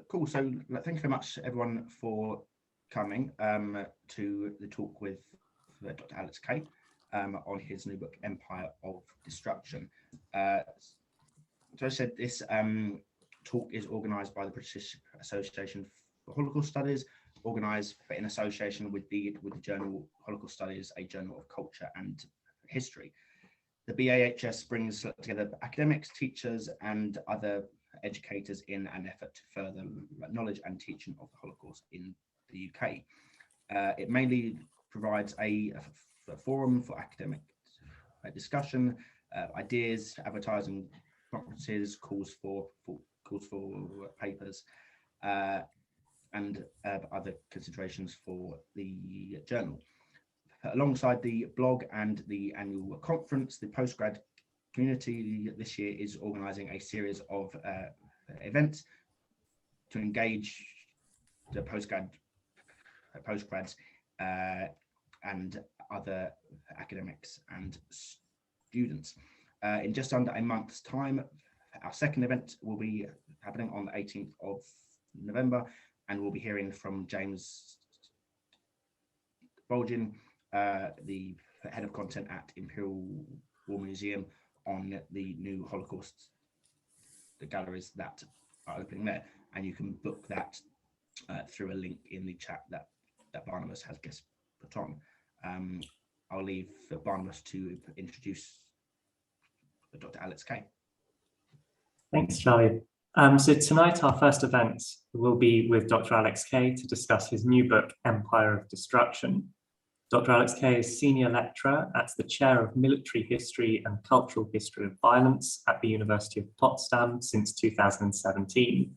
Cool. So thank you very much, everyone, for coming to the talk with Dr. Alex Kay on his new book, Empire of Destruction. So I said this talk is organised by the British Association for Holocaust Studies, organised in association with the journal Holocaust Studies, a journal of culture and history. The BAHS brings together academics, teachers, and other educators in an effort to further knowledge and teaching of the Holocaust in the UK. It mainly provides a forum for academic discussion, ideas, advertising, conferences, calls for papers, and other considerations for the journal. Alongside the blog and the annual conference, the postgrad community this year is organising a series of events to engage the postgrads and other academics and students. In just under a month's time, our second event will be happening on the 18th of November, and we'll be hearing from James Bolgin, the head of content at Imperial War Museum, on the new Holocaust, the galleries that are opening there. And you can book that through a link in the chat that Barnabas has just put on. I'll leave Barnabas to introduce Dr. Alex Kay. Thanks, Charlie. So tonight our first event will be with Dr. Alex Kay to discuss his new book, Empire of Destruction. Dr. Alex Kay is Senior Lecturer at the Chair of Military History and Cultural History of Violence at the University of Potsdam since 2017.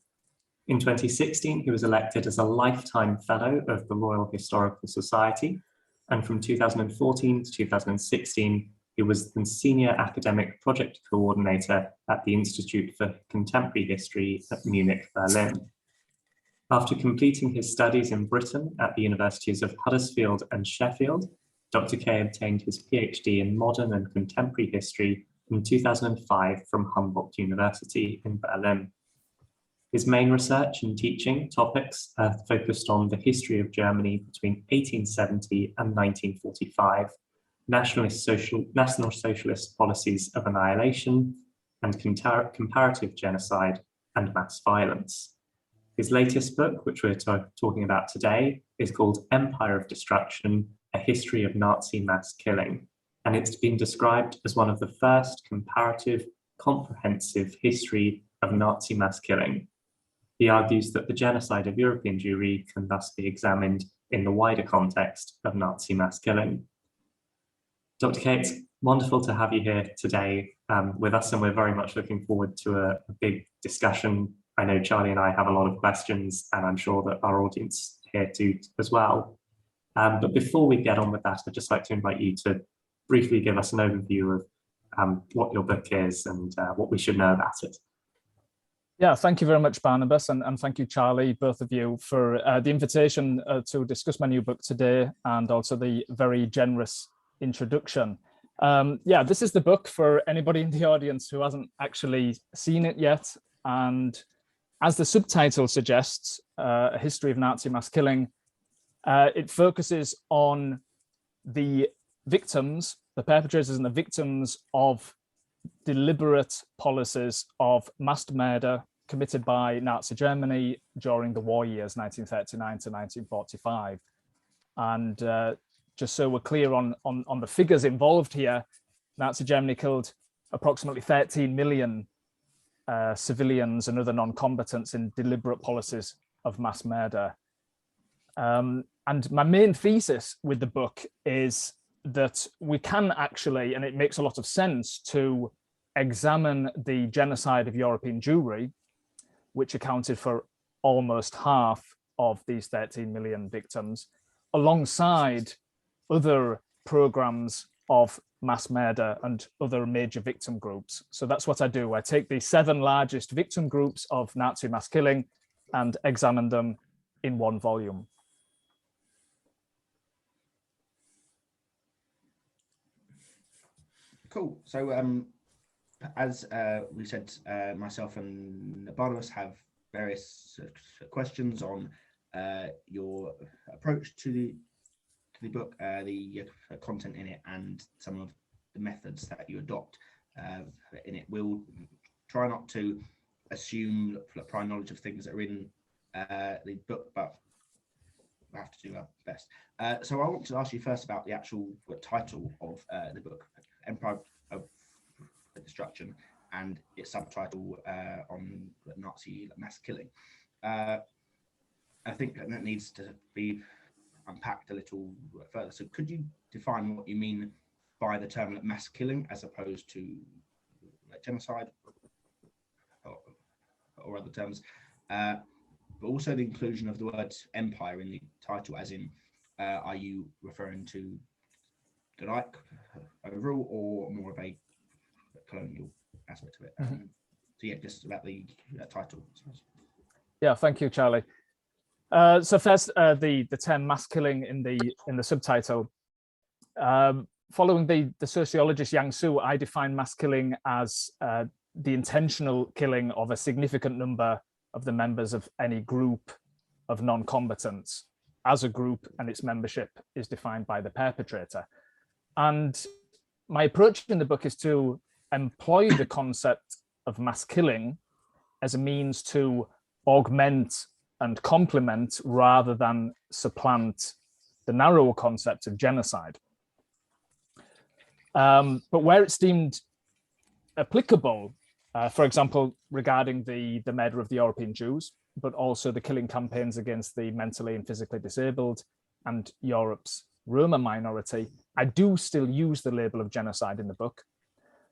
In 2016, he was elected as a Lifetime Fellow of the Royal Historical Society, and from 2014 to 2016, he was the Senior Academic Project Coordinator at the Institute for Contemporary History at Munich, Berlin. After completing his studies in Britain at the universities of Huddersfield and Sheffield, Dr. Kay obtained his PhD in Modern and Contemporary History in 2005 from Humboldt University in Berlin. His main research and teaching topics are focused on the history of Germany between 1870 and 1945, National Socialist policies of annihilation, and comparative genocide and mass violence. His latest book, which we're talking about today, is called Empire of Destruction, A History of Nazi Mass Killing, and it's been described as one of the first comparative, comprehensive history of Nazi mass killing. He argues that the genocide of European Jewry can thus be examined in the wider context of Nazi mass killing. Dr. Kay, it's wonderful to have you here today with us, and we're very much looking forward to a big discussion. I know Charlie and I have a lot of questions, and I'm sure that our audience here too as well. But before we get on with that, I'd just like to invite you to briefly give us an overview of what your book is and what we should know about it. Yeah, thank you very much, Barnabas, and thank you, Charlie, both of you, for the invitation to discuss my new book today, and also the very generous introduction. Yeah, this is the book for anybody in the audience who hasn't actually seen it yet. And as the subtitle suggests, A History of Nazi Mass Killing, it focuses on the victims, the perpetrators and the victims of deliberate policies of mass murder committed by Nazi Germany during the war years 1939 to 1945. And just so we're clear on the figures involved here, Nazi Germany killed approximately 13 million civilians and other non-combatants in deliberate policies of mass murder. And my main thesis with the book is that we can actually, and it makes a lot of sense, to examine the genocide of European Jewry, which accounted for almost half of these 13 million victims, alongside other programs of mass murder and other major victim groups. So that's what I do. I take the 7 largest victim groups of Nazi mass killing and examine them in one volume. Cool. So as we said, myself and Barnabas have various questions on your approach to the book, the content in it, and some of the methods that you adopt in it. We'll try not to assume prior knowledge of things that are in the book, but we have to do our best. So I want to ask you first about the actual title of the book, Empire of Destruction, and its subtitle on Nazi mass killing. I think that needs to be unpacked a little further. So could you define what you mean by the term mass killing as opposed to genocide or other terms, but also the inclusion of the word empire in the title, as in, are you referring to the Reich overall or more of a colonial aspect of it? So yeah, just about the title. Yeah, thank you, Charlie. So first, the term mass killing in the subtitle. Following the sociologist Yang Su, I define mass killing as the intentional killing of a significant number of the members of any group of non-combatants as a group, and its membership is defined by the perpetrator. And my approach in the book is to employ the concept of mass killing as a means to augment and complement rather than supplant the narrower concept of genocide. But where it's deemed applicable, for example, regarding the murder of the European Jews, but also the killing campaigns against the mentally and physically disabled and Europe's Roma minority, I do still use the label of genocide in the book,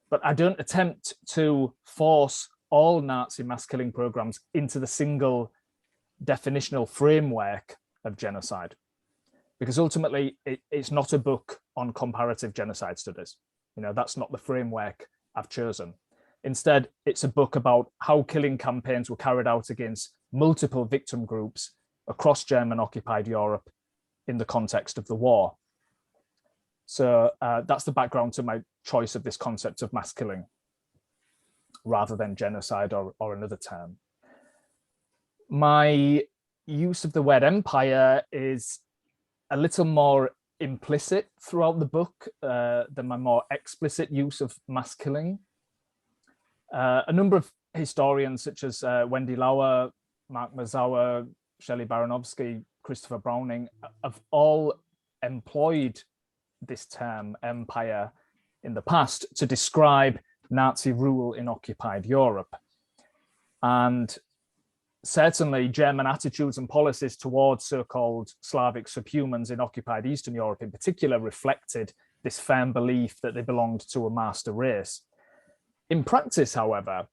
but I don't attempt to force all Nazi mass killing programs into the single definitional framework of genocide, because ultimately it's not a book on comparative genocide studies. You know, that's not the framework I've chosen. Instead, it's a book about how killing campaigns were carried out against multiple victim groups across German-occupied Europe in the context of the war. So that's the background to my choice of this concept of mass killing, rather than genocide or another term. My use of the word empire is a little more implicit throughout the book than my more explicit use of mass killing. A number of historians such as Wendy Lauer, Mark Mazawa, Shelley Baranovsky, Christopher Browning have all employed this term empire in the past to describe Nazi rule in occupied Europe. And certainly German attitudes and policies towards so-called Slavic subhumans in occupied Eastern Europe in particular reflected this firm belief that they belonged to a master race. In practice, however,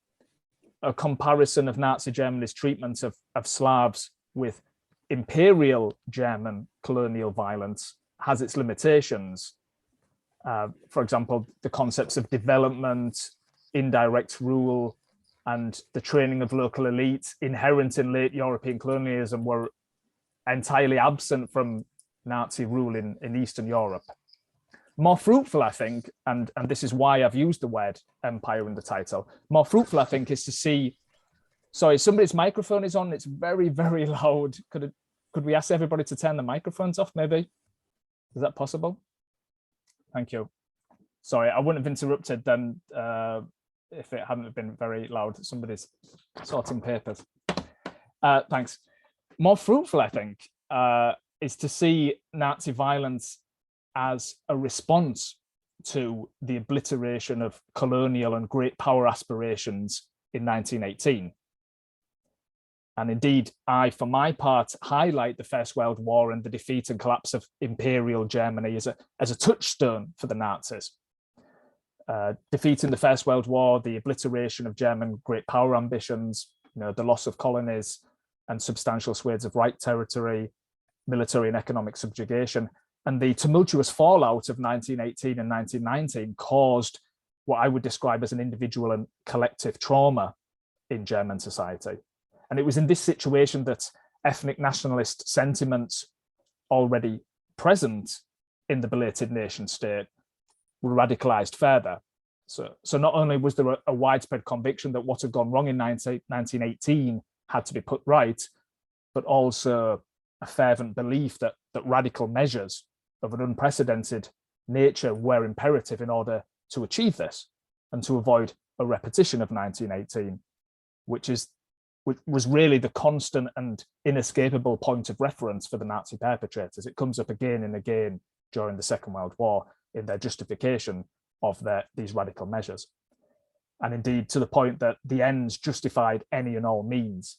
a comparison of Nazi Germany's treatment of Slavs with imperial German colonial violence has its limitations. For example, the concepts of development, indirect rule, and the training of local elites inherent in late European colonialism were entirely absent from Nazi rule in Eastern Europe. More fruitful, I think, and this is why I've used the word empire in the title, more fruitful, I think, is to see, sorry, somebody's microphone is on, it's very, very loud. Could we ask everybody to turn the microphones off, maybe? Is that possible? Thank you. Sorry, I wouldn't have interrupted then if it hadn't been very loud. Somebody's sorting papers. Thanks. More fruitful, I think, is to see Nazi violence as a response to the obliteration of colonial and great power aspirations in 1918. And indeed, I, for my part, highlight the First World War and the defeat and collapse of Imperial Germany as a touchstone for the Nazis. Defeating the First World War, the obliteration of German great power ambitions, the loss of colonies and substantial swathes of Reich territory, military and economic subjugation, and the tumultuous fallout of 1918 and 1919 caused what I would describe as an individual and collective trauma in German society. And it was in this situation that ethnic nationalist sentiments already present in the belated nation state were radicalized further. So not only was there a widespread conviction that what had gone wrong in 1918 had to be put right, but also a fervent belief that radical measures of an unprecedented nature were imperative in order to achieve this and to avoid a repetition of 1918, which was really the constant and inescapable point of reference for the Nazi perpetrators. It comes up again and again during the Second World War in their justification of these radical measures. And indeed, to the point that the ends justified any and all means.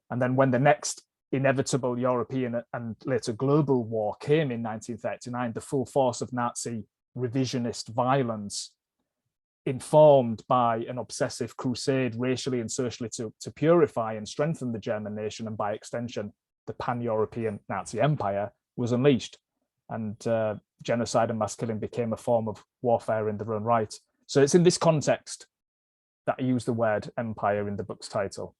And then when the next inevitable European and later global war came in 1939, the full force of Nazi revisionist violence, informed by an obsessive crusade racially and socially to purify and strengthen the German nation, and by extension, the pan-European Nazi empire, was unleashed. And genocide and mass killing became a form of warfare in their own right. So it's in this context that I use the word empire in the book's title.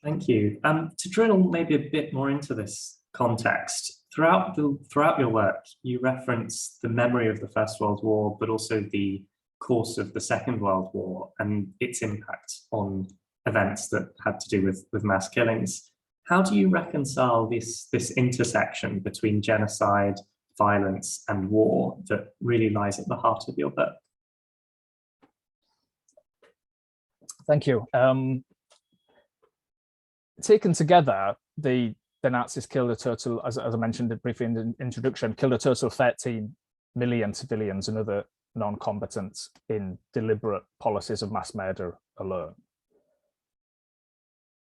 Thank you. To drill maybe a bit more into this context, throughout your work, you reference the memory of the First World War, but also the course of the Second World War and its impact on events that had to do with mass killings. How do you reconcile this intersection between genocide, violence, and war that really lies at the heart of your book? Thank you. Taken together, the Nazis killed a total, as I mentioned briefly in the introduction, killed a total of 13 million civilians and other non-combatants in deliberate policies of mass murder alone.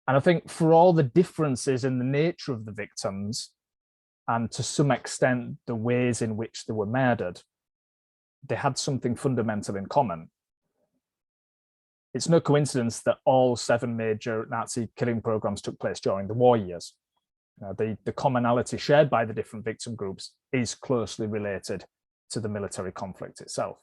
And I think for all the differences in the nature of the victims, and to some extent the ways in which they were murdered, they had something fundamental in common. It's no coincidence that all 7 major Nazi killing programs took place during the war years. The commonality shared by the different victim groups is closely related to the military conflict itself.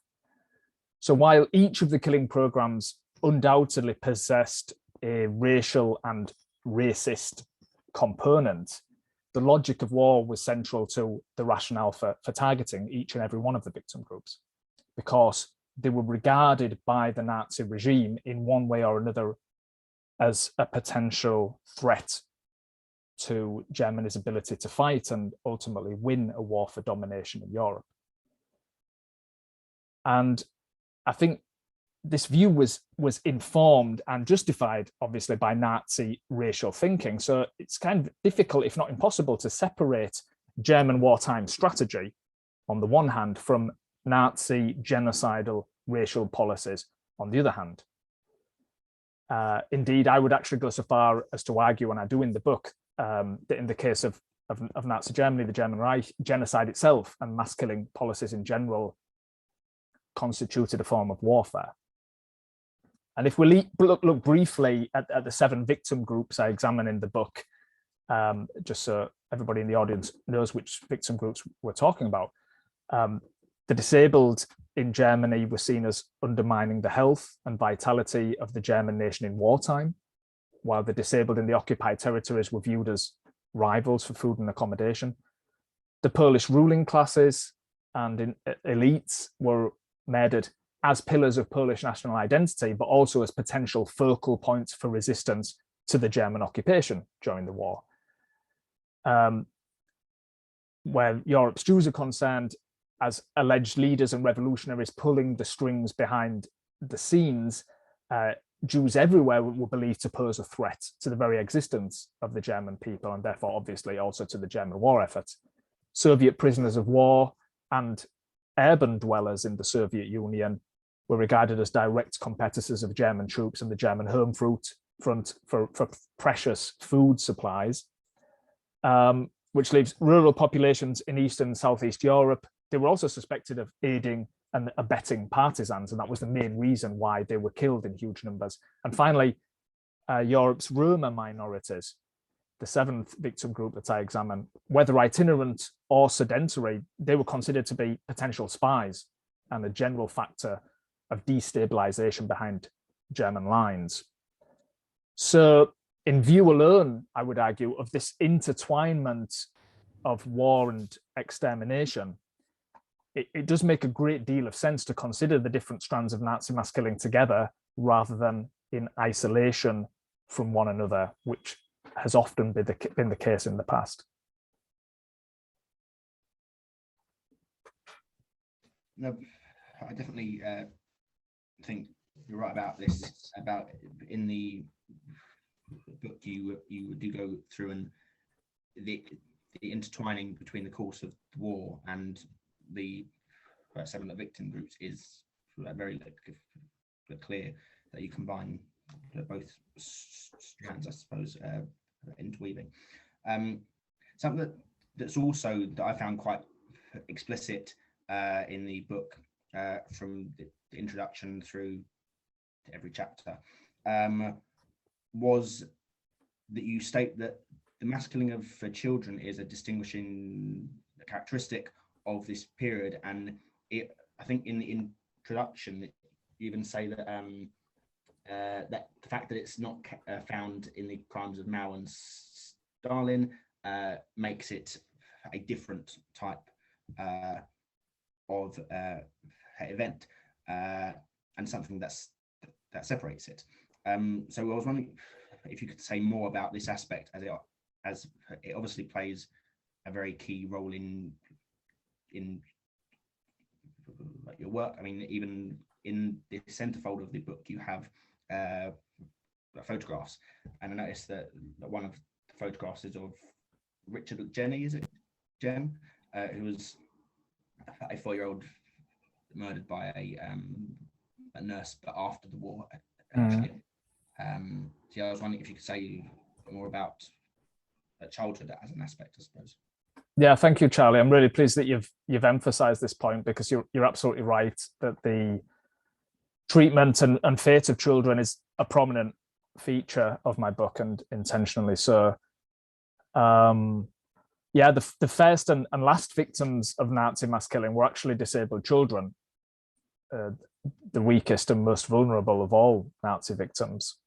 So while each of the killing programs undoubtedly possessed a racial and racist component, the logic of war was central to the rationale for targeting each and every one of the victim groups, because they were regarded by the Nazi regime in one way or another as a potential threat to Germany's ability to fight and ultimately win a war for domination in Europe. And I think this view was informed and justified, obviously, by Nazi racial thinking. So it's kind of difficult, if not impossible, to separate German wartime strategy on the one hand from Nazi genocidal racial policies on the other hand. Indeed, I would actually go so far as to argue, and I do in the book, that in the case of Nazi Germany, the German Reich, genocide itself and mass killing policies in general constituted a form of warfare. And if we look briefly at the 7 victim groups I examine in the book, just so everybody in the audience knows which victim groups we're talking about, the disabled in Germany were seen as undermining the health and vitality of the German nation in wartime, while the disabled in the occupied territories were viewed as rivals for food and accommodation. The Polish ruling classes and elites were murdered as pillars of Polish national identity, but also as potential focal points for resistance to the German occupation during the war. Where Europe's Jews are concerned, as alleged leaders and revolutionaries pulling the strings behind the scenes, Jews everywhere were believed to pose a threat to the very existence of the German people, and therefore obviously also to the German war effort. Soviet prisoners of war and urban dwellers in the Soviet Union were regarded as direct competitors of German troops and the German home front for precious food supplies, which leaves rural populations in East and Southeast Europe. They were also suspected of aiding and abetting partisans, and that was the main reason why they were killed in huge numbers. And finally, Europe's Roma minorities, the 7th victim group that I examine, whether itinerant or sedentary, they were considered to be potential spies and a general factor of destabilization behind German lines. So in view alone, I would argue, of this intertwinement of war and extermination, it does make a great deal of sense to consider the different strands of Nazi mass killing together rather than in isolation from one another, which has often been the case in the past. No, I definitely think you're right about this. About in the book, you do go through and the intertwining between the course of the war and the seven victim groups is very clear, that you combine both strands, I suppose, interweaving. Something that's also that I found quite explicit in the book, from the introduction through to every chapter, was that you state that the mass killing of children is a distinguishing characteristic of this period, and I think in the introduction you even say that that the fact that it's not found in the crimes of Mao and Stalin makes it a different type of event, and something that separates it. So I was wondering if you could say more about this aspect, as it obviously plays a very key role in your work. I mean, even in the centerfold of the book, you have photographs, and I noticed that one of the photographs is of Richard Jenny, is it Jem, who was a 4-year-old murdered by a nurse, but after the war, actually. So I was wondering if you could say more about childhood as an aspect, I suppose. Yeah, thank you, Charlie. I'm really pleased that you've emphasized this point, because you're absolutely right that the treatment and fate of children is a prominent feature of my book, and intentionally so. Yeah, the first and last victims of Nazi mass killing were actually disabled children, the weakest and most vulnerable of all Nazi victims.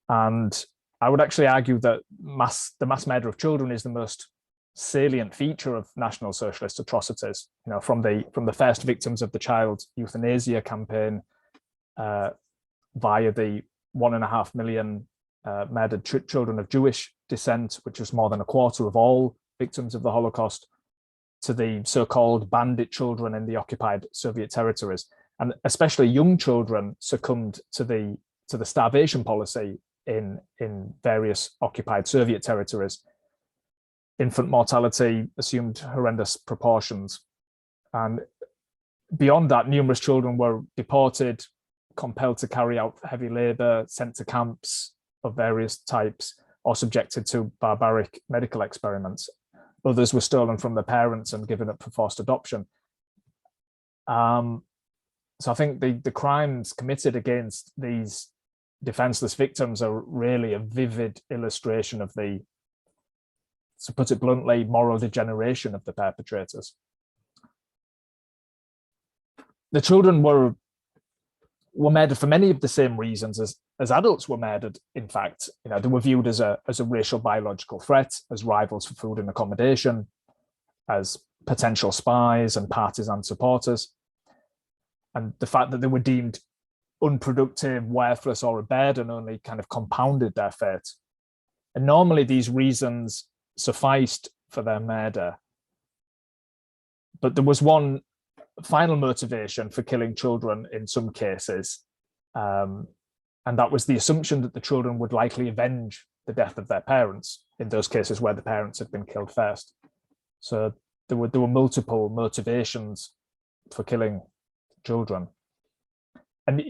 And I would actually argue that the mass murder of children is the most salient feature of National Socialist atrocities. You know, from the first victims of the child euthanasia campaign, via the 1.5 million murdered children of Jewish descent, which was more than a quarter of all victims of the Holocaust, to the so-called bandit children in the occupied Soviet territories, and especially young children succumbed to the starvation policy in various occupied Soviet territories. Infant mortality assumed horrendous proportions, and beyond that, numerous children were deported, compelled to carry out heavy labor, sent to camps of various types, or subjected to barbaric medical experiments. Others were stolen from their parents and given up for forced adoption. So I think the crimes committed against these defenseless victims are really a vivid illustration of the, to put it bluntly, moral degeneration of the perpetrators. The children were murdered for many of the same reasons as adults were murdered. In fact, you know, they were viewed as a racial biological threat, as rivals for food and accommodation, as potential spies and partisan supporters. And the fact that they were deemed unproductive, worthless, or a burden only kind of compounded their fate. And normally these reasons sufficed for their murder. But there was one final motivation for killing children in some cases, and that was the assumption that the children would likely avenge the death of their parents in those cases where the parents had been killed first. So there were multiple motivations for killing children. And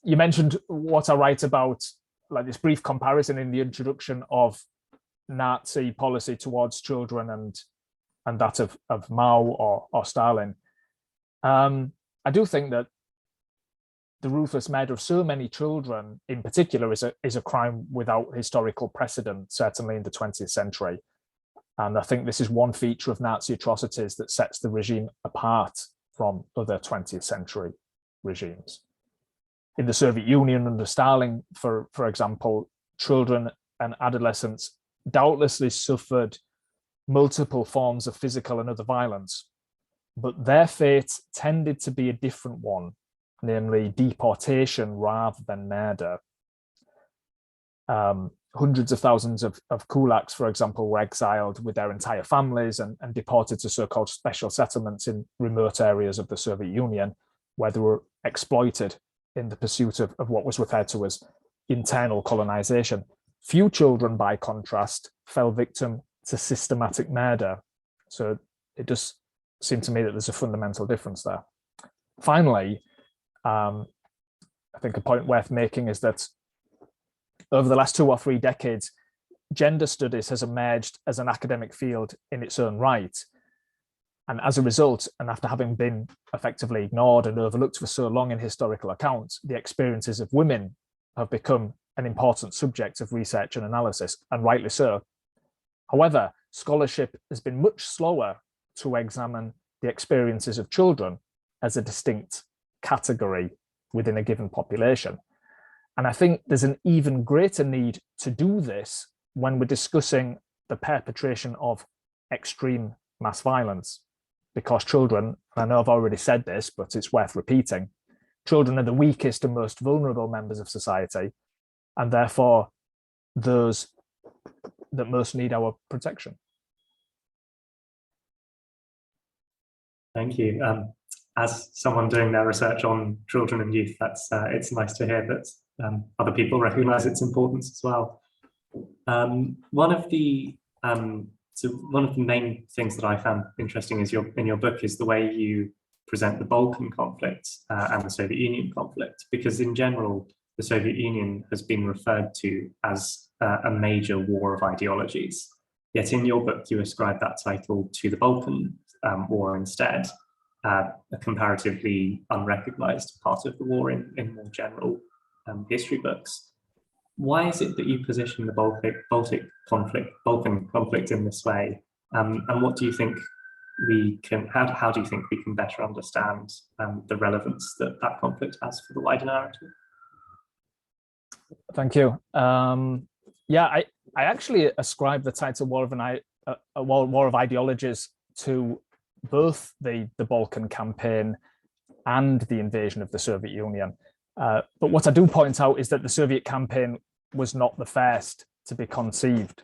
you mentioned what I write about, like this brief comparison in the introduction of Nazi policy towards children and that of Mao or Stalin. I do think that the ruthless murder of so many children in particular is a crime without historical precedent, certainly in the 20th century. And I think this is one feature of Nazi atrocities that sets the regime apart from other 20th century regimes. In the Soviet Union under Stalin, for example, children and adolescents doubtlessly suffered multiple forms of physical and other violence, but their fate tended to be a different one namely deportation rather than murder. Hundreds of thousands of kulaks, for example, were exiled with their entire families and deported to so-called special settlements in remote areas of the Soviet Union, where they were exploited in the pursuit of what was referred to as internal colonization. Few children, by contrast, fell victim to systematic murder. So it does seem to me that there's a fundamental difference there. Finally, I think a point worth making is that over the last 2 or 3 decades, gender studies has emerged as an academic field in its own right. And as a result, and after having been effectively ignored and overlooked for so long in historical accounts, the experiences of women have become an important subject of research and analysis, and rightly so. However, scholarship has been much slower to examine the experiences of children as a distinct category within a given population. And I think there's an even greater need to do this when we're discussing the perpetration of extreme mass violence, because children, and I know I've already said this, but it's worth repeating, children are the weakest and most vulnerable members of society, and therefore those that most need our protection. Thank you. As someone doing their research on children and youth, it's nice to hear that other people recognise its importance as well. One of the main things that I found interesting is in your book is the way you present the Balkan conflict and the Soviet Union conflict, because in general, the Soviet Union has been referred to as a major war of ideologies. Yet in your book, you ascribe that title to the Balkan War instead, a comparatively unrecognized part of the war in more general history books. Why is it that you position the Balkan conflict in this way? And what do you think how do you think we can better understand the relevance that conflict has for the wider narrative? Thank you. Yeah, I actually ascribe the title War of Ideologies to both the Balkan campaign and the invasion of the Soviet Union. But what I do point out is that the Soviet campaign was not the first to be conceived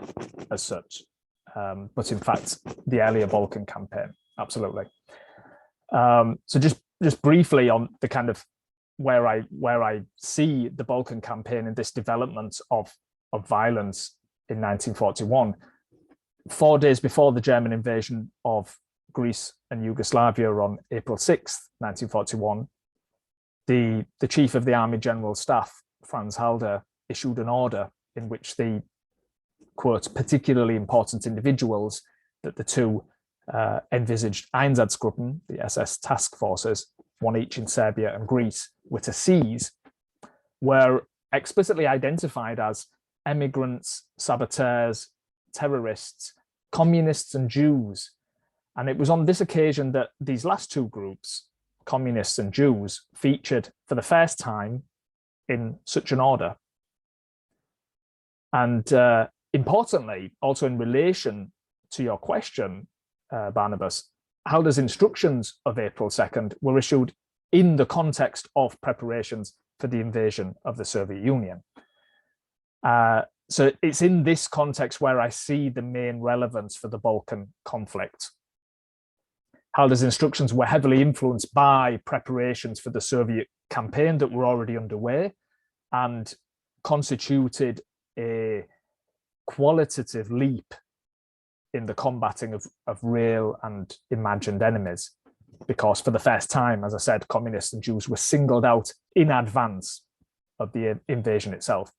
as such, but in fact, the earlier Balkan campaign, absolutely. So just briefly on the kind of where I see the Balkan campaign in this development of violence in 1941, 4 days before the German invasion of Greece and Yugoslavia on April 6th, 1941, the chief of the Army General Staff, Franz Halder, issued an order in which the, quote, particularly important individuals that the two envisaged Einsatzgruppen, the SS task forces, one each in Serbia and Greece, were to seize, were explicitly identified as emigrants, saboteurs, terrorists, communists and Jews. And it was on this occasion that these last two groups, communists and Jews, featured for the first time in such an order. And importantly, also in relation to your question, Barnabas, Halder's instructions of April 2nd were issued in the context of preparations for the invasion of the Soviet Union. So it's in this context where I see the main relevance for the Balkan conflict. Halder's instructions were heavily influenced by preparations for the Soviet campaign that were already underway and constituted a qualitative leap in the combating of real and imagined enemies, because for the first time, as I said, communists and Jews were singled out in advance of the invasion itself.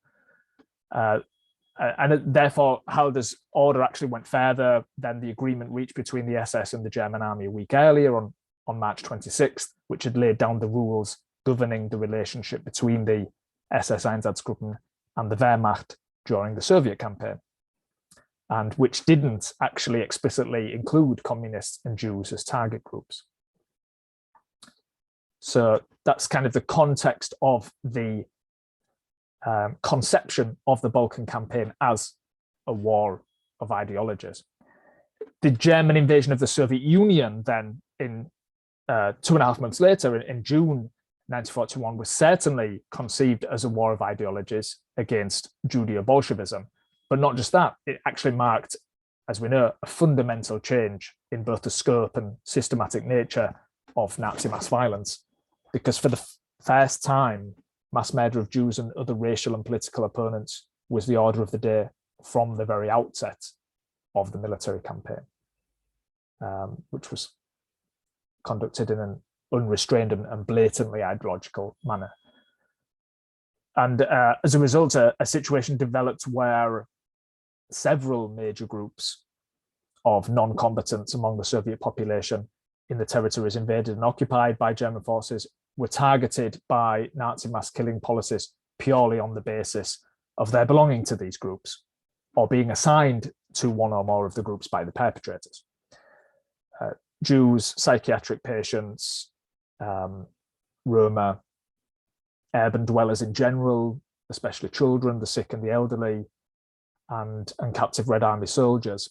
And therefore, Halder's order actually went further than the agreement reached between the SS and the German army a week earlier on March 26th, which had laid down the rules governing the relationship between the SS Einsatzgruppen and the Wehrmacht during the Soviet campaign, and which didn't actually explicitly include communists and Jews as target groups. So that's kind of the context of the conception of the Balkan campaign as a war of ideologies. The German invasion of the Soviet Union then in 2.5 months later, in June 1941 was certainly conceived as a war of ideologies against Judeo-Bolshevism. But not just that, it actually marked, as we know, a fundamental change in both the scope and systematic nature of Nazi mass violence. Because for the first time, mass murder of Jews and other racial and political opponents was the order of the day from the very outset of the military campaign, which was conducted in an unrestrained and blatantly ideological manner. And as a result, a situation developed where several major groups of non-combatants among the Soviet population in the territories invaded and occupied by German forces were targeted by Nazi mass killing policies purely on the basis of their belonging to these groups or being assigned to one or more of the groups by the perpetrators. Jews, psychiatric patients, Roma, urban dwellers in general, especially children, the sick and the elderly, and captive Red Army soldiers.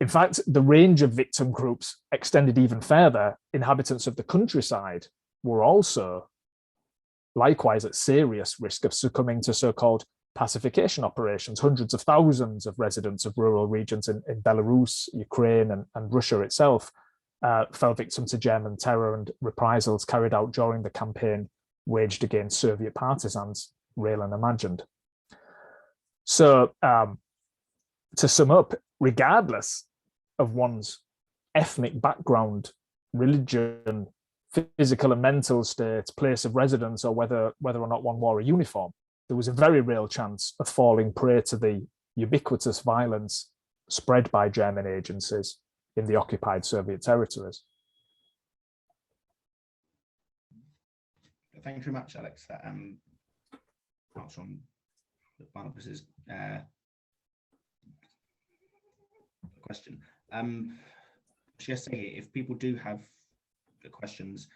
In fact, the range of victim groups extended even further. Inhabitants of the countryside were also likewise at serious risk of succumbing to so-called pacification operations. Hundreds of thousands of residents of rural regions in Belarus, Ukraine, and Russia itself fell victim to German terror and reprisals carried out during the campaign waged against Soviet partisans, real and imagined. So to sum up, regardless of one's ethnic background, religion, physical and mental state, place of residence, or whether or not one wore a uniform, there was a very real chance of falling prey to the ubiquitous violence spread by German agencies in the occupied Soviet territories. Thank you very much, Alex. That answer on Barnabas's question. Just say if people do have questions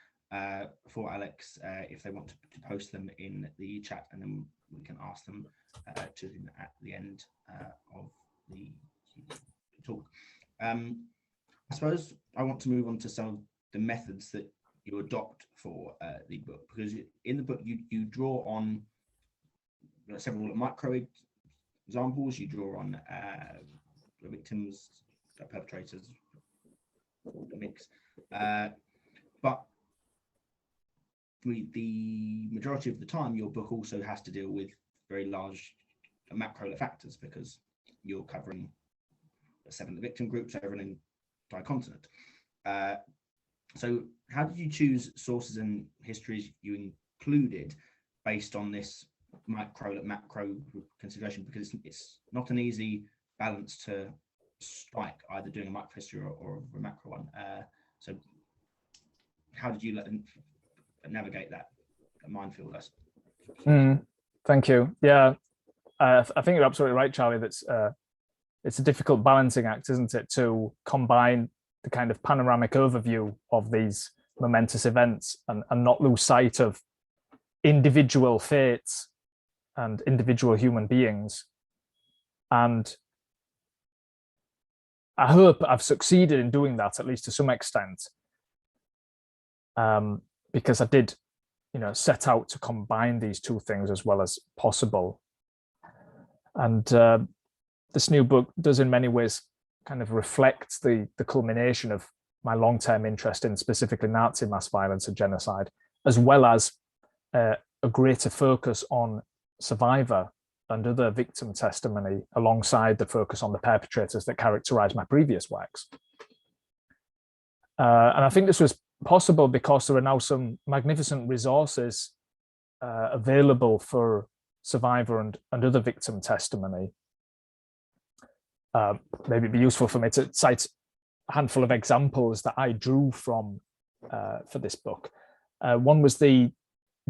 for Alex, if they want to post them in the chat, and then we can ask them to him at the end of the talk. I suppose I want to move on to some of the methods that you adopt for the book, because in the book you draw on several micro examples. You draw on the victims, the perpetrators, the mix, but the majority of the time your book also has to deal with very large macro factors, because you're covering 7 victim groups over an entire continent. So how did you choose sources and histories you included based on this micro and macro consideration? Because it's not an easy balance to strike, either doing a micro history or a macro one. So how did you navigate that minefield? Thank you. Yeah, I think you're absolutely right, Charlie. That's it's a difficult balancing act, isn't it, to combine the kind of panoramic overview of these momentous events and not lose sight of individual fates and individual human beings. And I hope I've succeeded in doing that, at least to some extent, because I did, set out to combine these two things as well as possible. And this new book does in many ways kind of reflect the culmination of my long-term interest in specifically Nazi mass violence and genocide, as well as a greater focus on survivor and other victim testimony, alongside the focus on the perpetrators that characterize my previous works. And I think this was possible because there are now some magnificent resources available for survivor and other victim testimony. Maybe it'd be useful for me to cite a handful of examples that I drew from for this book. One was the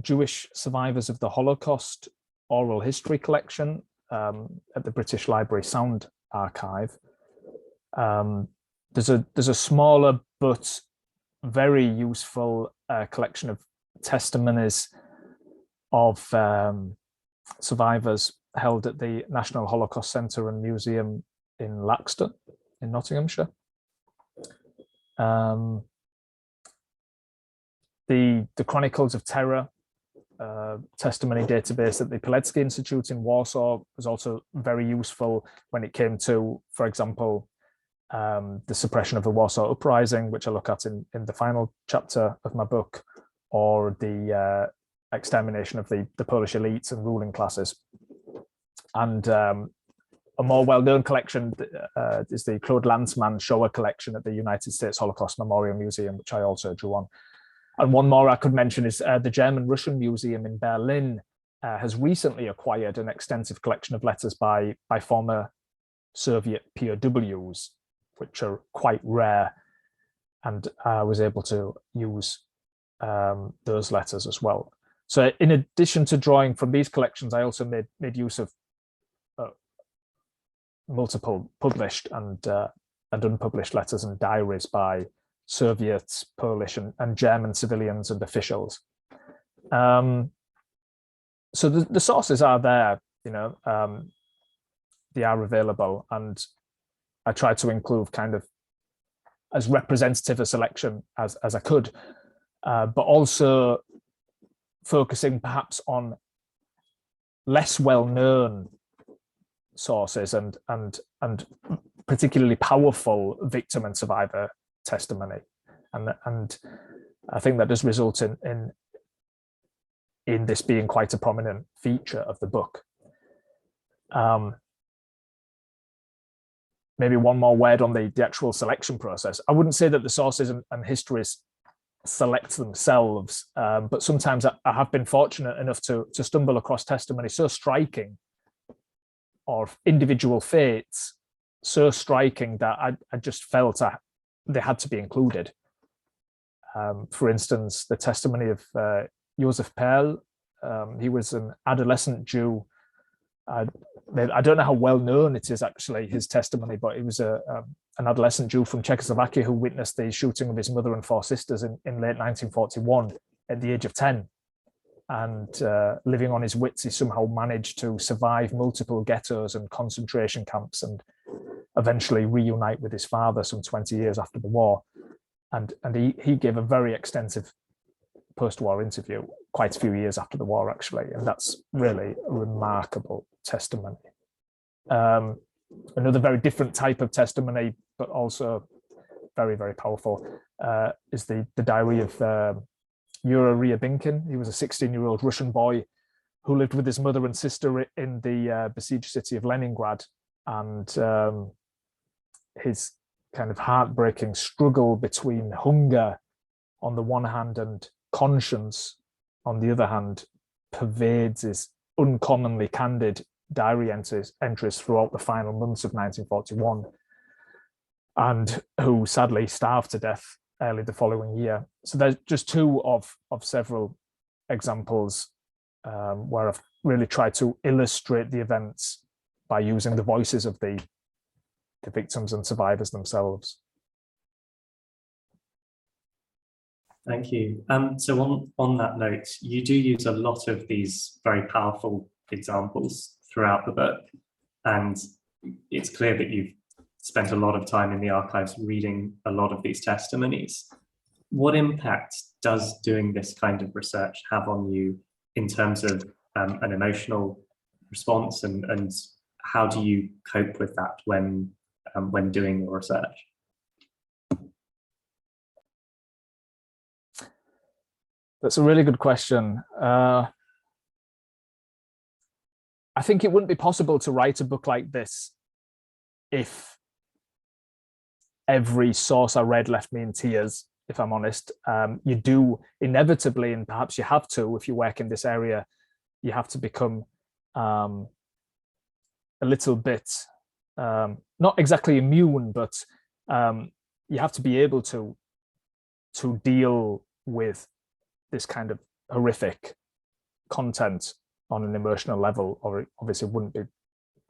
Jewish Survivors of the Holocaust oral history collection at the British Library Sound Archive. There's a smaller but very useful collection of testimonies of survivors held at the National Holocaust Centre and Museum in Laxton in Nottinghamshire. The the Chronicles of Terror testimony database at the Pilecki Institute in Warsaw was also very useful when it came to, for example, the suppression of the Warsaw Uprising, which I look at in the final chapter of my book, or the extermination of the Polish elites and ruling classes. And a more well-known collection is the Claude Lanzmann Shoah collection at the United States Holocaust Memorial Museum, which I also drew on. And one more I could mention is the German-Russian Museum in Berlin has recently acquired an extensive collection of letters by former Soviet POWs, which are quite rare. And I was able to use those letters as well. So in addition to drawing from these collections, I also made use of multiple published and unpublished letters and diaries by Soviet, Polish, and German civilians and officials. So the sources are there, you know, they are available, and I tried to include kind of as representative a selection as I could, but also focusing perhaps on less well-known sources and particularly powerful victim and survivor testimony, and I think that does result in this being quite a prominent feature of the book. Maybe one more word on the actual selection process. I wouldn't say that the sources and histories select themselves, but sometimes I have been fortunate enough to stumble across testimony so striking, or individual fates so striking, that I just felt they had to be included. For instance, the testimony of Josef Perl. He was an adolescent Jew. I don't know how well known it is actually, his testimony, but he was an adolescent Jew from Czechoslovakia who witnessed the shooting of his mother and 4 sisters in late 1941 at the age of 10. And living on his wits, he somehow managed to survive multiple ghettos and concentration camps and eventually reunite with his father some 20 years after the war. And he gave a very extensive post-war interview quite a few years after the war, actually, and that's really a remarkable testimony. Another very different type of testimony, but also very, very powerful, is the diary of Yura Ryabinkin. He was a 16-year-old Russian boy who lived with his mother and sister in the besieged city of Leningrad, and his kind of heartbreaking struggle between hunger on the one hand and conscience on the other hand pervades his uncommonly candid diary entries throughout the final months of 1941, and who sadly starved to death early the following year. So there's just two of several examples where I've really tried to illustrate the events by using the voices of the victims and survivors themselves. Thank you. So on that note, you do use a lot of these very powerful examples throughout the book, and it's clear that you've spent a lot of time in the archives reading a lot of these testimonies. What impact does doing this kind of research have on you in terms of an emotional response, and how do you cope with that when doing your research? That's a really good question. I think it wouldn't be possible to write a book like this if every source I read left me in tears, if I'm honest. You do inevitably, and perhaps you have to, if you work in this area, you have to become a little bit, not exactly immune, but you have to be able to deal with this kind of horrific content on an emotional level, or it obviously wouldn't be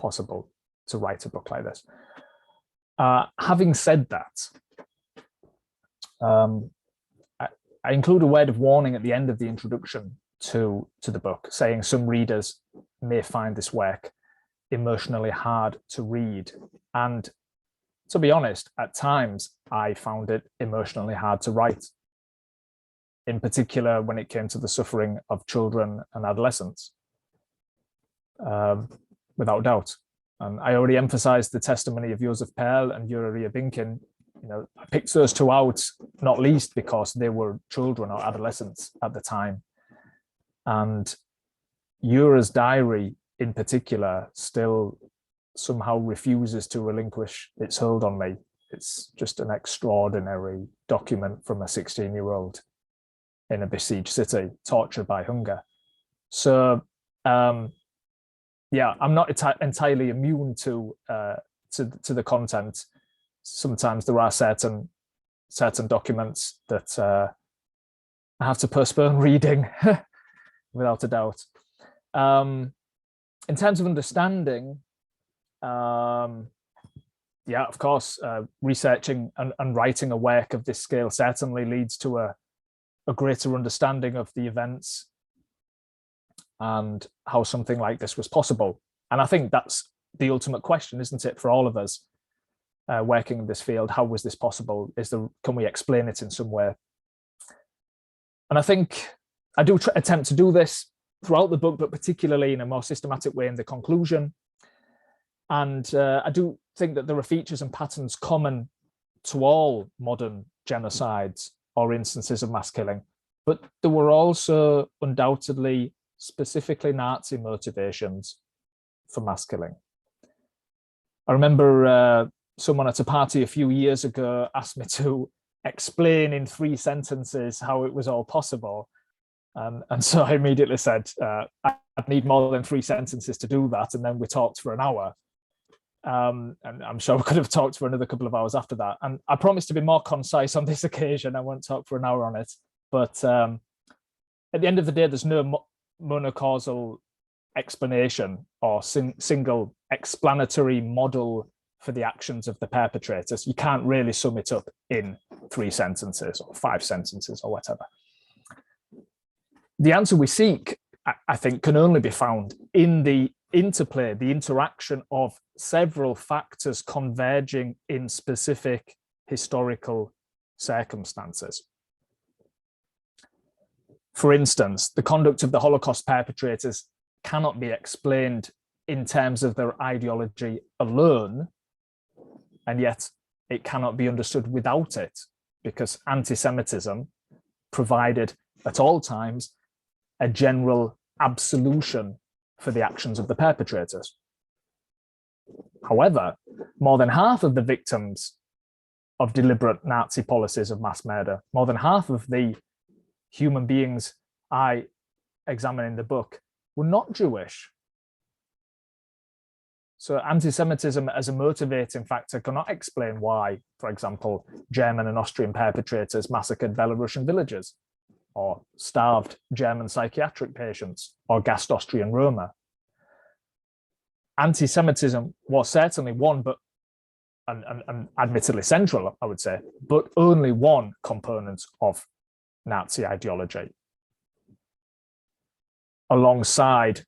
possible to write a book like this. Having said that, I include a word of warning at the end of the introduction to the book, saying some readers may find this work emotionally hard to read. And to be honest, at times I found it emotionally hard to write. in particular when it came to the suffering of children and adolescents, without doubt. And I already emphasized the testimony of Josef Perl and Jura Ryabinkin. You know, I picked those two out, not least because they were children or adolescents at the time. And Jura's diary in particular still somehow refuses to relinquish its hold on me. It's just an extraordinary document from a 16-year-old in a besieged city, tortured by hunger. So, yeah, I'm not entirely immune to the content. Sometimes there are certain documents that I have to postpone reading, without a doubt. In terms of understanding, yeah, of course, researching and writing a work of this scale certainly leads to a greater understanding of the events and how something like this was possible. And I think that's the ultimate question, isn't it, for all of us working in this field? How was this possible? Can we explain it in some way? And I think I do attempt to do this throughout the book, but particularly in a more systematic way in the conclusion. And I do think that there are features and patterns common to all modern genocides or instances of mass killing, but there were also undoubtedly specifically Nazi motivations for mass killing. I remember someone at a party a few years ago asked me to explain in 3 sentences how it was all possible. And so I immediately said, I'd need more than 3 sentences to do that. And then we talked for an hour. And I'm sure we could have talked for another couple of hours after that. And I promised to be more concise on this occasion. I won't talk for an hour on it. But at the end of the day, there's no monocausal explanation or single explanatory model for the actions of the perpetrators. You can't really sum it up in 3 sentences or 5 sentences or whatever. The answer we seek, I think, can only be found in the interplay, the interaction of several factors converging in specific historical circumstances. For instance, the conduct of the Holocaust perpetrators cannot be explained in terms of their ideology alone, and yet it cannot be understood without it, because anti-Semitism provided at all times a general absolution for the actions of the perpetrators. However, more than half of the victims of deliberate Nazi policies of mass murder, more than half of the human beings I examine in the book, were not Jewish. So anti-Semitism as a motivating factor cannot explain why, for example, German and Austrian perpetrators massacred Belarusian villagers, or starved German psychiatric patients, or gassed Austrian Roma. Anti-Semitism was certainly one, but and admittedly central, I would say, but only one component of Nazi ideology. Alongside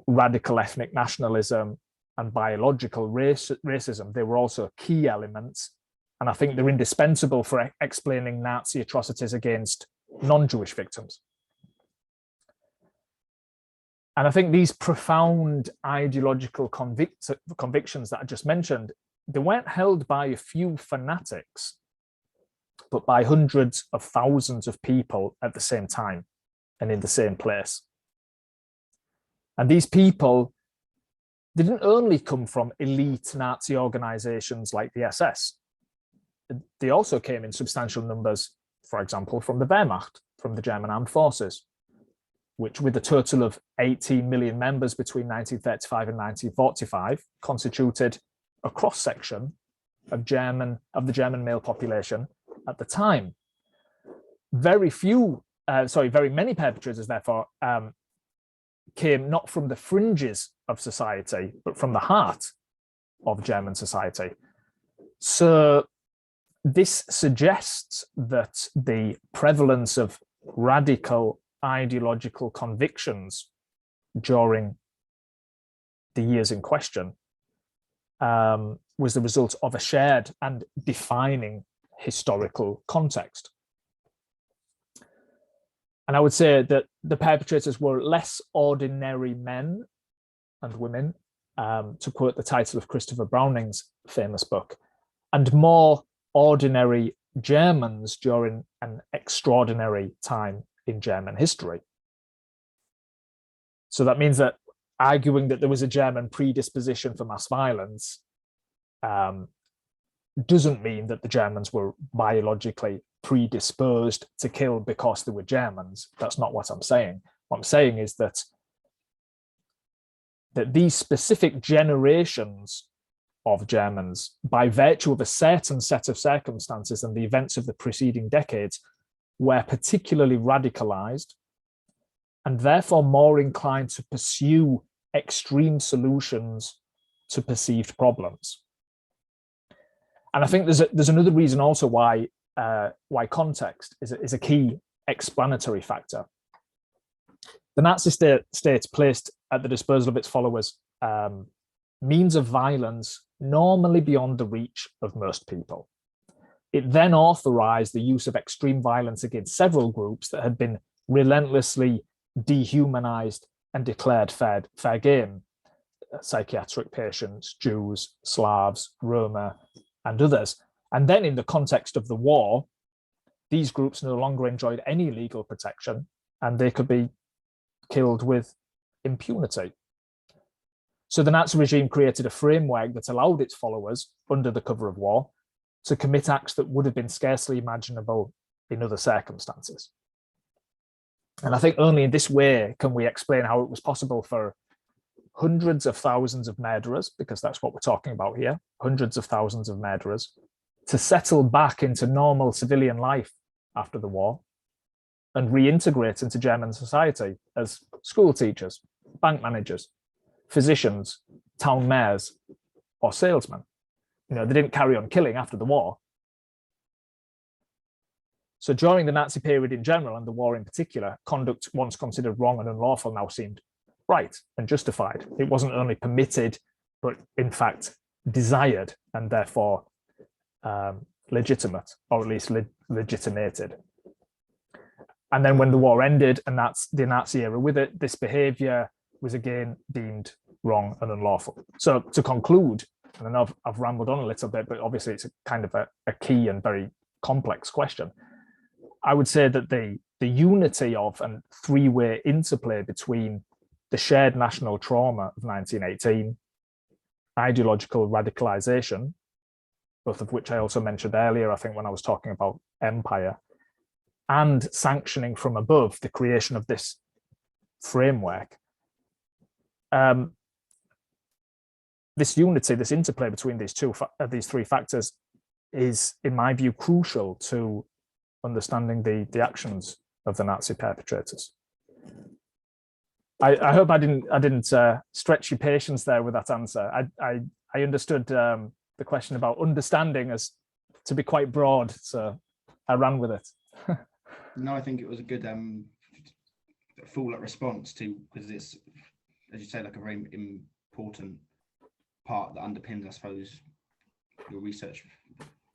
radical ethnic nationalism and biological racism, they were also key elements, and I think they're indispensable for explaining Nazi atrocities against non-Jewish victims. And I think these profound ideological convictions that I just mentioned, they weren't held by a few fanatics, but by hundreds of thousands of people at the same time and in the same place. And these people didn't only come from elite Nazi organizations like the SS. They also came in substantial numbers, for example, from the Wehrmacht, from the German armed forces, which with a total of 18 million members between 1935 and 1945, constituted a cross-section of the German male population at the time. Very many perpetrators, therefore, came not from the fringes of society, but from the heart of German society. So this suggests that the prevalence of radical ideological convictions during the years in question was the result of a shared and defining historical context. And I would say that the perpetrators were less ordinary men and women, to quote the title of Christopher Browning's famous book, and more ordinary Germans during an extraordinary time in German history. So that means that arguing that there was a German predisposition for mass violence doesn't mean that the Germans were biologically predisposed to kill because they were Germans. That's not what I'm saying. What I'm saying is that these specific generations of Germans, by virtue of a certain set of circumstances and the events of the preceding decades, were particularly radicalized and therefore more inclined to pursue extreme solutions to perceived problems. And I think there's another reason also why context is a key explanatory factor. The Nazi state placed at the disposal of its followers means of violence normally beyond the reach of most people. It then authorized the use of extreme violence against several groups that had been relentlessly dehumanized and declared fair game: psychiatric patients, Jews, Slavs, Roma, and others. And then in the context of the war, these groups no longer enjoyed any legal protection and they could be killed with impunity. So the Nazi regime created a framework that allowed its followers, under the cover of war, to commit acts that would have been scarcely imaginable in other circumstances. And I think only in this way can we explain how it was possible for hundreds of thousands of murderers, because that's what we're talking about here, hundreds of thousands of murderers, to settle back into normal civilian life after the war and reintegrate into German society as school teachers, bank managers, physicians, town mayors, or salesmen. You know, they didn't carry on killing after the war. So during the Nazi period in general, and the war in particular, conduct once considered wrong and unlawful now seemed right and justified. It wasn't only permitted, but in fact desired, and therefore legitimate, or at least legitimated. And then when the war ended, and that's the Nazi era with it, this behavior was again deemed wrong and unlawful. So to conclude, and I know I've rambled on a little bit, but obviously it's a kind of a key and very complex question. I would say that the unity of and three-way interplay between the shared national trauma of 1918, ideological radicalization, both of which I also mentioned earlier, I think when I was talking about empire, and sanctioning from above the creation of this framework. This unity, this interplay between these three factors is, in my view, crucial to understanding the actions of the Nazi perpetrators. I hope I didn't stretch your patience there with that answer. I understood the question about understanding as to be quite broad, so I ran with it. No, I think it was a good full response to, because it's, as you say, like a very important part that underpins, I suppose, your research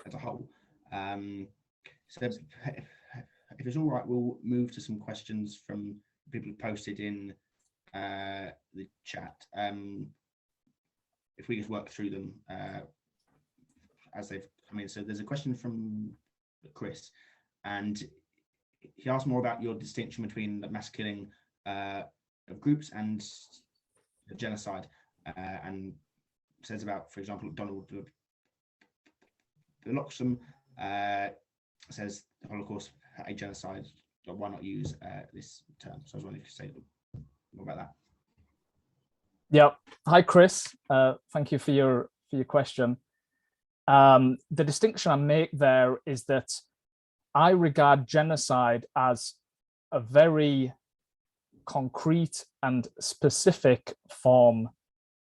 as a whole. So if it's all right, we'll move to some questions from people who posted in the chat. If we just work through them as they've come in. So there's a question from Chris, and he asked more about your distinction between the mass killing of groups and genocide, and says about, for example, Donald Loxham says the Holocaust, a genocide, or why not use this term? So I was wondering if you could say more about that. Yeah. Hi, Chris. Thank you for your question. The distinction I make there is that I regard genocide as a very concrete and specific form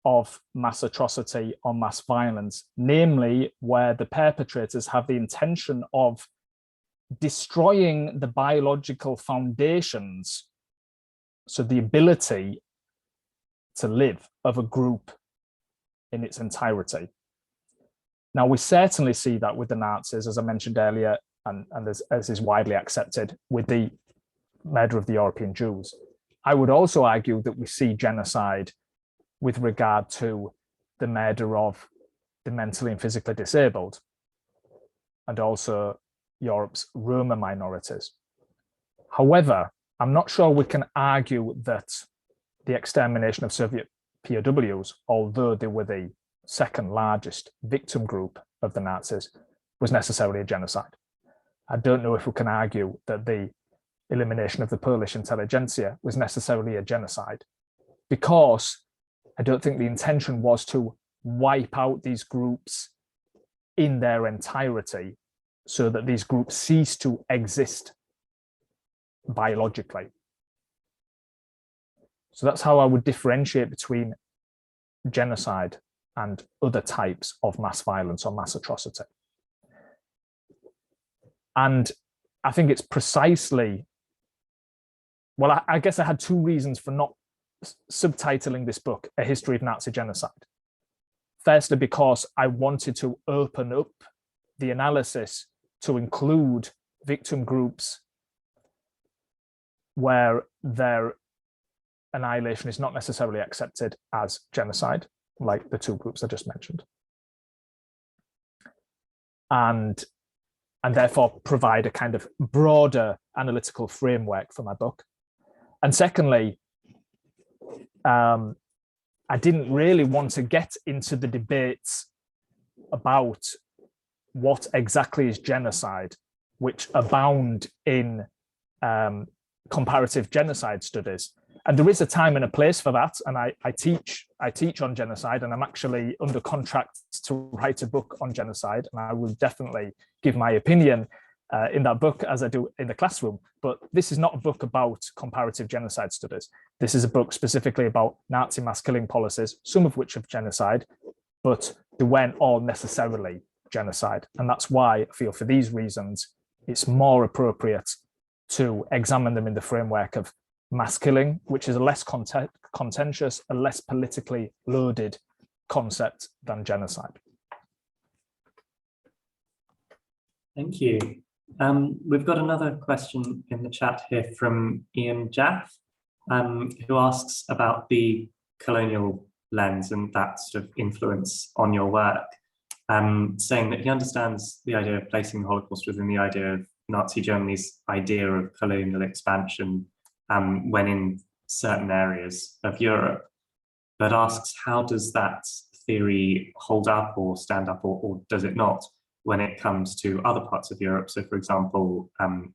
of mass atrocity or mass violence, namely where the perpetrators have the intention of destroying the biological foundations, so the ability to live of a group in its entirety. Now, we certainly see that with the Nazis, as I mentioned earlier, and as is widely accepted, with the murder of the European Jews. I would also argue that we see genocide with regard to the murder of the mentally and physically disabled, and also Europe's Roma minorities. However, I'm not sure we can argue that the extermination of Soviet POWs, although they were the second largest victim group of the Nazis, was necessarily a genocide. I don't know if we can argue that the elimination of the Polish intelligentsia was necessarily a genocide, because I don't think the intention was to wipe out these groups in their entirety so that these groups cease to exist biologically. So that's how I would differentiate between genocide and other types of mass violence or mass atrocity. And I think it's precisely, well, I guess I had two reasons for not subtitling this book, A History of Nazi Genocide. Firstly, because I wanted to open up the analysis to include victim groups where their annihilation is not necessarily accepted as genocide, like the two groups I just mentioned. And therefore provide a kind of broader analytical framework for my book. And secondly, I didn't really want to get into the debates about what exactly is genocide, which abound in comparative genocide studies. And there is a time and a place for that. And I teach on genocide, and I'm actually under contract to write a book on genocide. And I will definitely give my opinion in that book as I do in the classroom. But this is not a book about comparative genocide studies. This is a book specifically about Nazi mass killing policies, some of which are genocide, but they weren't all necessarily genocide. And that's why I feel, for these reasons, it's more appropriate to examine them in the framework of mass killing, which is a less contentious, a less politically loaded concept than genocide. Thank you. We've got another question in the chat here from Ian Jaff, who asks about the colonial lens and that sort of influence on your work, saying that he understands the idea of placing the Holocaust within the idea of Nazi Germany's idea of colonial expansion when in certain areas of Europe, but asks, how does that theory hold up or stand up, or does it not, when it comes to other parts of Europe? So, for example,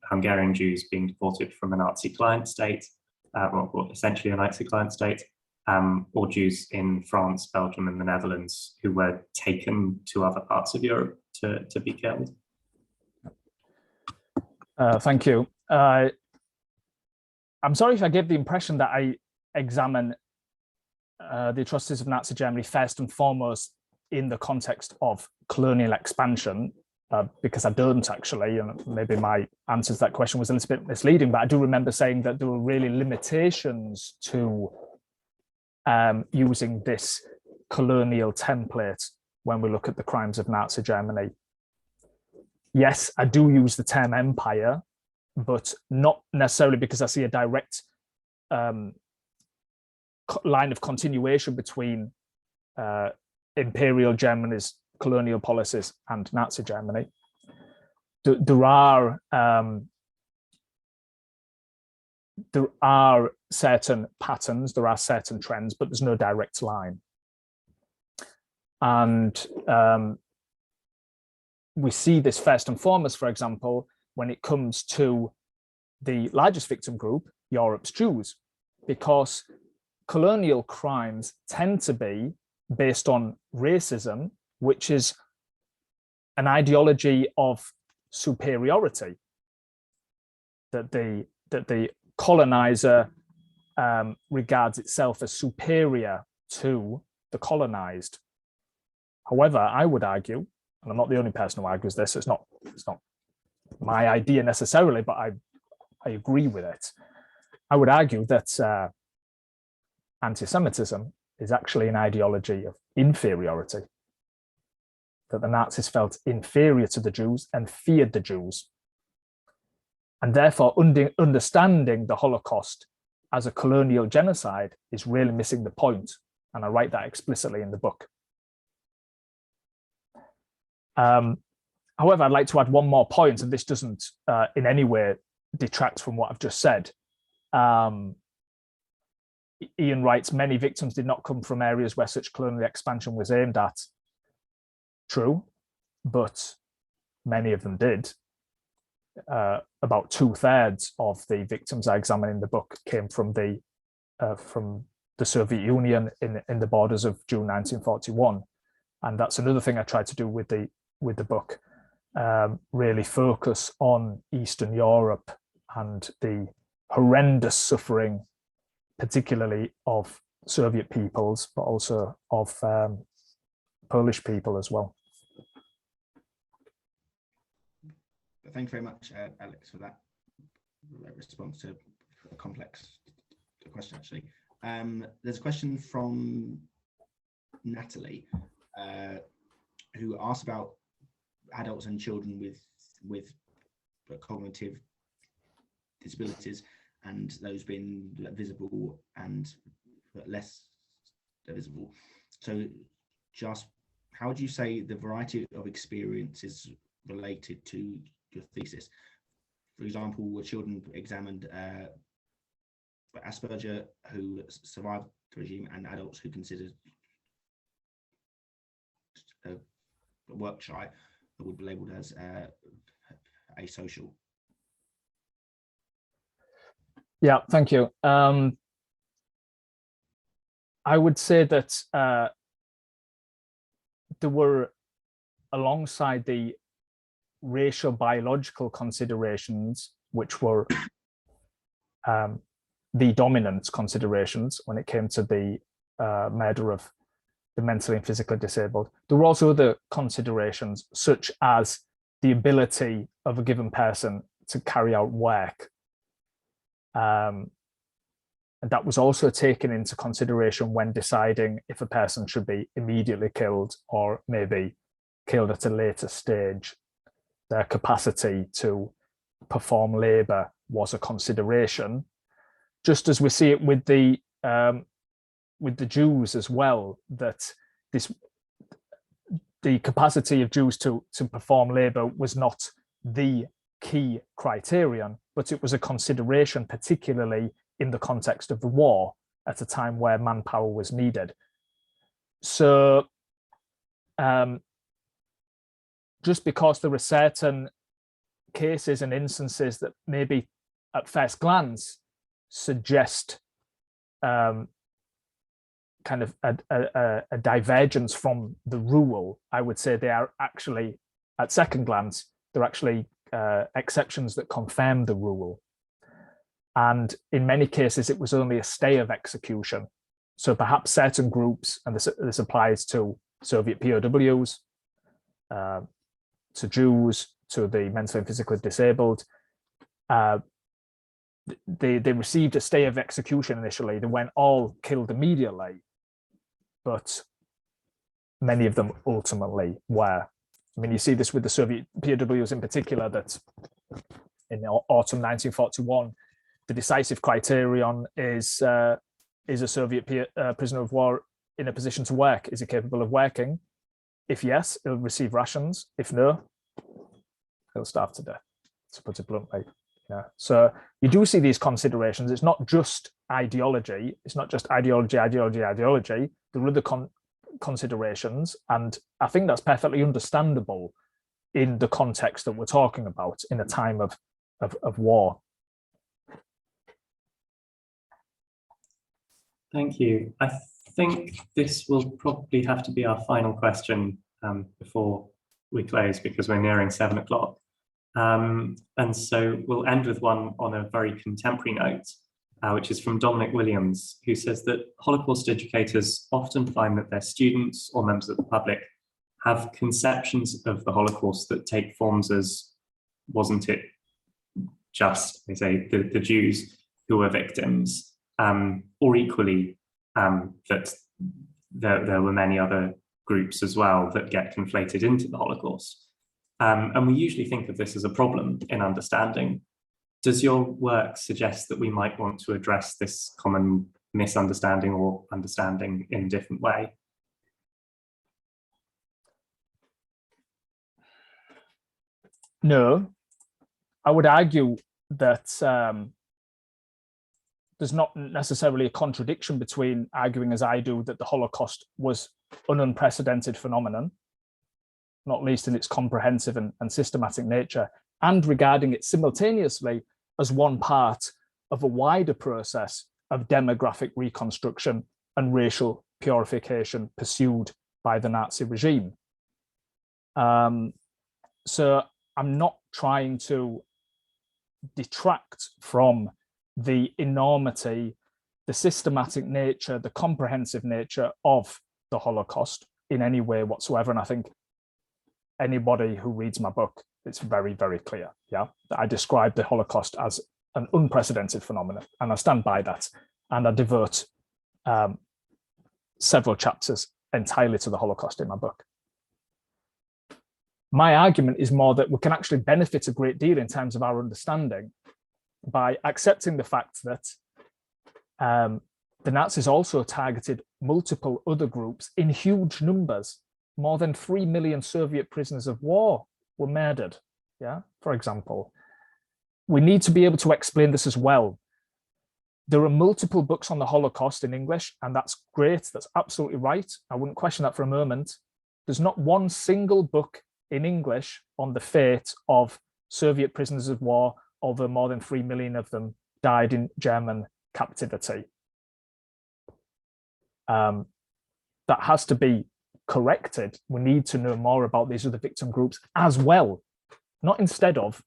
Hungarian Jews being deported from a Nazi client state, or essentially a Nazi client state, or Jews in France, Belgium, and the Netherlands who were taken to other parts of Europe to be killed. Thank you. I'm sorry if I gave the impression that I examine the atrocities of Nazi Germany first and foremost in the context of colonial expansion, because I don't actually, and maybe my answer to that question was a little bit misleading, but I do remember saying that there were really limitations to using this colonial template when we look at the crimes of Nazi Germany. Yes, I do use the term empire, but not necessarily because I see a direct line of continuation between Imperial Germany's colonial policies and Nazi Germany. There are certain patterns, there are certain trends, but there's no direct line. And we see this first and foremost, for example, when it comes to the largest victim group, Europe's Jews, because colonial crimes tend to be based on racism, which is an ideology of superiority, that the colonizer regards itself as superior to the colonized. However, I would argue, and I'm not the only person who argues this, it's not my idea necessarily, but I agree with it. I would argue that anti-Semitism is actually an ideology of inferiority, that the Nazis felt inferior to the Jews and feared the Jews. And therefore, understanding the Holocaust as a colonial genocide is really missing the point. And I write that explicitly in the book. However, I'd like to add one more point, and this doesn't in any way detract from what I've just said. Ian writes, many victims did not come from areas where such colonial expansion was aimed at. True, but many of them did. About 2/3 of the victims I examine in the book came from the Soviet Union in the borders of June 1941, and that's another thing I tried to do with the book. Really focus on Eastern Europe and the horrendous suffering, particularly of Soviet peoples, but also of Polish people as well. Thank you very much, Alex, for that response to a complex question, actually. There's a question from Natalie, who asked about adults and children with cognitive disabilities and those being visible and less visible. So just how would you say the variety of experiences related to your thesis? For example, were children examined Asperger who survived the regime and adults who considered work shy would be labelled as asocial? Yeah, thank you. I would say that there were, alongside the racial biological considerations, which were the dominant considerations when it came to the murder of the mentally and physically disabled, there were also other considerations, such as the ability of a given person to carry out work. And that was also taken into consideration when deciding if a person should be immediately killed or maybe killed at a later stage. Their capacity to perform labor was a consideration, just as we see it with the Jews as well, that the capacity of Jews to perform labor was not the key criterion, but it was a consideration, particularly in the context of the war at a time where manpower was needed. So just because there are certain cases and instances that maybe at first glance suggest kind of a divergence from the rule, I would say they are actually, at second glance, they're actually exceptions that confirm the rule. And in many cases, it was only a stay of execution. So perhaps certain groups, and this applies to Soviet POWs, to Jews, to the mentally and physically disabled, they received a stay of execution initially. They weren't all killed immediately, but many of them ultimately were. I mean, you see this with the Soviet POWs in particular, that in autumn 1941, the decisive criterion is a Soviet prisoner of war in a position to work? Is he capable of working? If yes, he'll receive rations. If no, he'll starve to death, to put it bluntly. Yeah. So you do see these considerations. It's not just ideology. It's not just ideology. There are other considerations, and I think that's perfectly understandable in the context that we're talking about in a time of war. Thank you. I think this will probably have to be our final question before we close, because we're nearing 7 o'clock. And so we'll end with one on a very contemporary note, which is from Dominic Williams, who says that Holocaust educators often find that their students or members of the public have conceptions of the Holocaust that take forms as, wasn't it just, they say, the Jews who were victims, or equally that there were many other groups as well that get conflated into the Holocaust. And we usually think of this as a problem in understanding Does your work suggest that we might want to address this common misunderstanding or understanding in a different way? No, I would argue that there's not necessarily a contradiction between arguing, as I do, that the Holocaust was an unprecedented phenomenon, not least in its comprehensive and systematic nature, and regarding it simultaneously as one part of a wider process of demographic reconstruction and racial purification pursued by the Nazi regime. So I'm not trying to detract from the enormity, the systematic nature, the comprehensive nature of the Holocaust in any way whatsoever. And I think anybody who reads my book, it's very, very clear, yeah, that I describe the Holocaust as an unprecedented phenomenon, and I stand by that. And I devote several chapters entirely to the Holocaust in my book. My argument is more that we can actually benefit a great deal in terms of our understanding by accepting the fact that the Nazis also targeted multiple other groups in huge numbers. More than 3 million Soviet prisoners of war were murdered, yeah, for example. We need to be able to explain this as well. There are multiple books on the Holocaust in English, and that's great, that's absolutely right. I wouldn't question that for a moment. There's not one single book in English on the fate of Soviet prisoners of war, although more than 3 million of them died in German captivity. That has to be corrected. We need to know more about these other victim groups as well, not instead of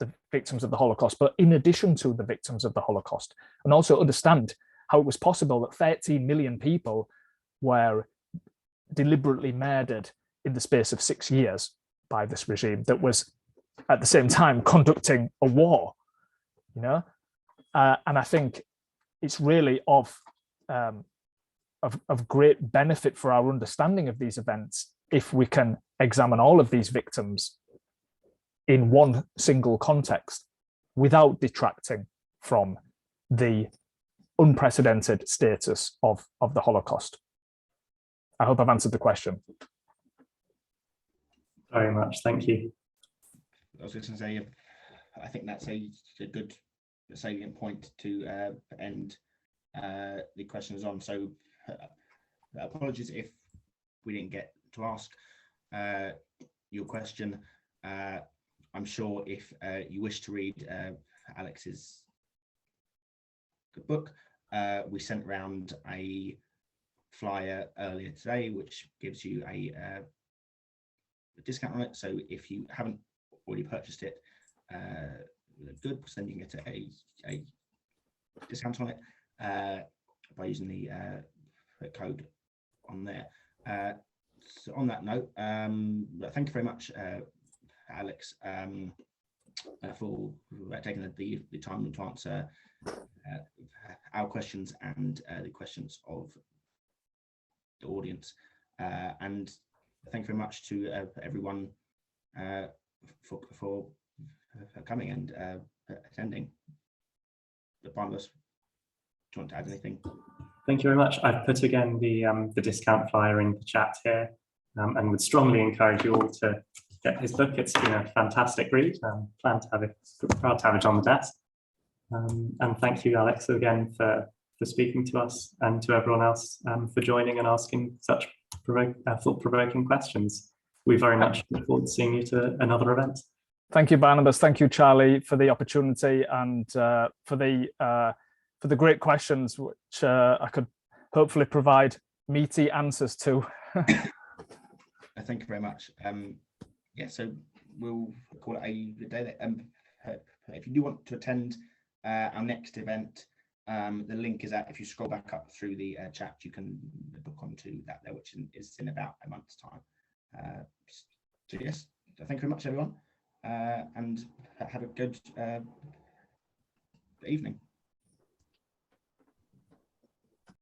the victims of the Holocaust, but in addition to the victims of the Holocaust, and also understand how it was possible that 13 million people were deliberately murdered in the space of 6 years by this regime that was at the same time conducting a war, you know? And I think it's really of great benefit for our understanding of these events if we can examine all of these victims in one single context without detracting from the unprecedented status of the Holocaust. I hope I've answered the question. Very much, thank you. I was going to say, I think that's a good salient point to end the questions on. So apologies if we didn't get to ask your question. I'm sure if you wish to read Alex's good book, we sent around a flyer earlier today, which gives you a discount on it. So if you haven't already purchased it, good, then you can get a discount on it by using the code on there. So on that note, thank you very much, Alex, for taking the time to answer our questions and the questions of the audience. And thank you very much to everyone for coming and attending. Barnabas, do you want to add anything? Thank you very much. I've put again the discount flyer in the chat here, and would strongly encourage you all to get his book. It's been a fantastic read. Proud to have it on the desk. And thank you, Alex, again for speaking to us, and to everyone else for joining and asking such thought-provoking questions. We very much look forward to seeing you to another event. Thank you, Barnabas. Thank you, Charlie, for the opportunity and for the great questions, which I could hopefully provide meaty answers to. Thank you very much. Yeah, so we'll call it a day. If you do want to attend our next event, the link is if you scroll back up through the chat, you can book onto that there, which is in about a month's time. So yes, thank you very much, everyone, and have a good evening.